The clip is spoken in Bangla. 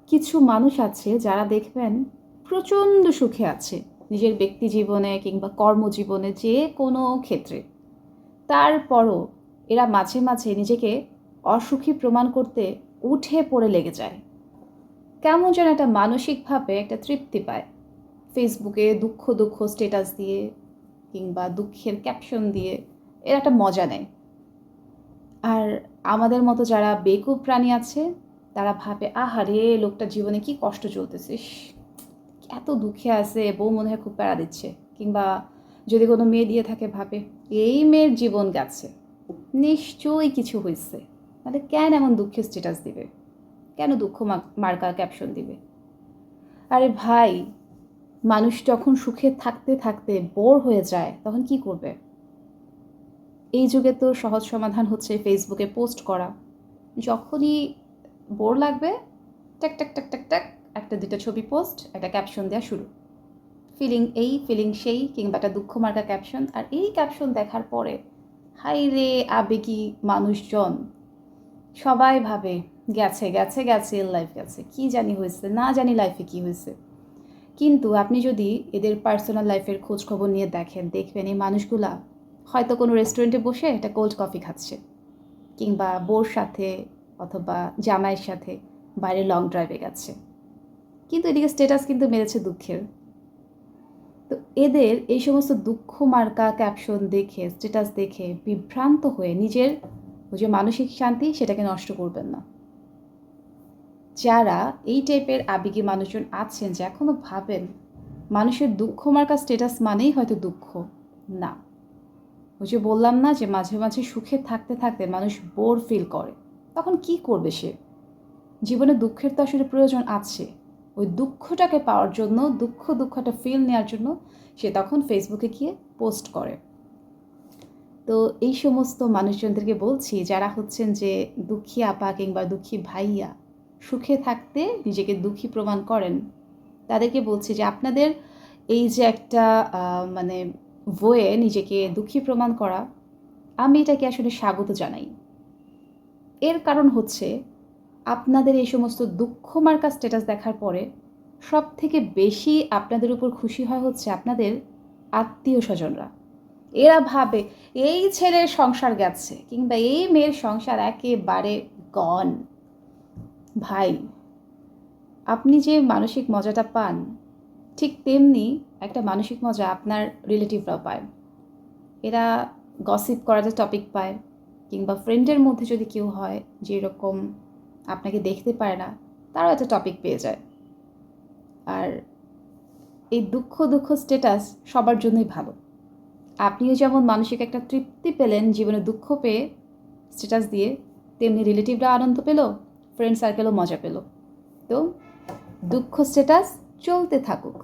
কিছু মানুষ আছে যারা দেখবেন প্রচণ্ড সুখে আছে নিজের ব্যক্তি জীবনে কিংবা কর্মজীবনে যে কোনো ক্ষেত্রে। তারপরও এরা মাঝে মাঝে নিজেকে অসুখী প্রমাণ করতে উঠে পড়ে লেগে যায়। কেমন যেন একটা মানসিকভাবে একটা তৃপ্তি পায় ফেসবুকে দুঃখ দুঃখ স্ট্যাটাস দিয়ে কিংবা দুঃখের ক্যাপশন দিয়ে এরা একটা মজা নেয়। আর আমাদের মতো যারা বেকুব প্রাণী আছে তারা ভাবে, আহারে লোকটার জীবনে কি কষ্ট চলতেছে, ইস, এত দুঃখে আছে, বউ মনে হয় খুব প্যারা দিচ্ছে। কিংবা যদি কোনো মেয়ে দিয়ে থাকে ভাবে, এই মেয়ের জীবন গেছে, নিশ্চয়ই কিছু হয়েছে, তাহলে কেন এমন দুঃখের স্ট্যাটাস দিবে, কেন দুঃখ মার্কা ক্যাপশন দিবে। আরে ভাই, মানুষ যখন সুখে থাকতে থাকতে বোর হয়ে যায় তখন কি করবে? এই যুগে তো সহজ সমাধান হচ্ছে ফেসবুকে পোস্ট করা। যখনই বোর লাগবে, ট্যাক ট্যাক ট্যাক ট্যাক ট্যাক একটা দুটো ছবি পোস্ট, একটা ক্যাপশন দেওয়া শুরু, ফিলিং এই ফিলিং সেই, কিংবা একটা দুঃখ মার্কা ক্যাপশন। আর এই ক্যাপশন দেখার পরে হাই রে আবেগী মানুষজন সবাই ভাবে গেছে গেছে গেছে, লাইফ গেছে, কি জানি হয়েছে, না জানি লাইফে কি হয়েছে। কিন্তু আপনি যদি এদের পার্সোনাল লাইফের খোঁজ খবর নিয়ে দেখবেন এই মানুষগুলা হয়তো কোনো রেস্টুরেন্টে বসে একটা কোল্ড কফি খাচ্ছে, কিংবা বোর সাথে অথবা জামাইয়ের সাথে বাইরে লং ড্রাইভে গেছে, কিন্তু এদিকে স্ট্যাটাস কিন্তু মেরেছে দুঃখের। তো এদের এই সমস্ত দুঃখ মার্কা ক্যাপশন দেখে, স্ট্যাটাস দেখে বিভ্রান্ত হয়ে নিজের যে মানসিক শান্তি সেটাকে নষ্ট করবেন না। যারা এই টাইপের আবেগী মানুষজন আছেন যে এখনও ভাবেন মানুষের দুঃখ মার্কা স্ট্যাটাস মানেই হয়তো দুঃখ, না। ওই যে বললাম না যে মাঝে মাঝে সুখে থাকতে থাকতে মানুষ বোর ফিল করে, তখন কি করবে সে? জীবনে দুঃখের তো আসলে প্রয়োজন আছে, ওই দুঃখটাকে পাওয়ার জন্য, দুঃখটা ফিল নেওয়ার জন্য সে তখন ফেসবুকে গিয়ে পোস্ট করে। তো এই সমস্ত মানুষজনদেরকে বলছি যারা হচ্ছেন যে দুঃখী আপা কিংবা দুঃখী ভাইয়া, সুখে থাকতে নিজেকে দুঃখী প্রমাণ করেন, তাদেরকে বলছি যে আপনাদের এই যে একটা মানে ওয়ে নিজেকে দুঃখী প্রমাণ করা, আমি এটাকে আসলে স্বাগত জানাই। এর কারণ হচ্ছে আপনাদের এই সমস্ত দুঃখ মার্কা স্ট্যাটাস দেখার পরে সব থেকে বেশি আপনাদের উপর খুশি হয় হচ্ছে আপনাদের আত্মীয় স্বজনরা। এরা ভাবে এই ছেলের সংসার গেছে কিংবা এই মেয়ের সংসার একেবারে গন। ভাই, আপনি যে মানসিক মজাটা পান, ঠিক তেমনি একটা মানসিক মজা আপনার রিলেটিভরাও পায়। এরা গসিপ করার যে টপিক পায়, কিংবা ফ্রেন্ডের মধ্যে যদি কেউ হয় যে এরকম আপনাকে দেখতে পারে না, তারাও একটা টপিক পেয়ে যায়। আর এই দুঃখ স্ট্যাটাস সবার জন্যই ভালো। আপনিও যেমন মানসিক একটা তৃপ্তি পেলেন জীবনে দুঃখ পেয়ে স্ট্যাটাস দিয়ে, তেমনি রিলেটিভরা আনন্দ পেল, ফ্রেন্ড সার্কেলও মজা পেল। তো দুঃখ স্ট্যাটাস চলতে থাকুক।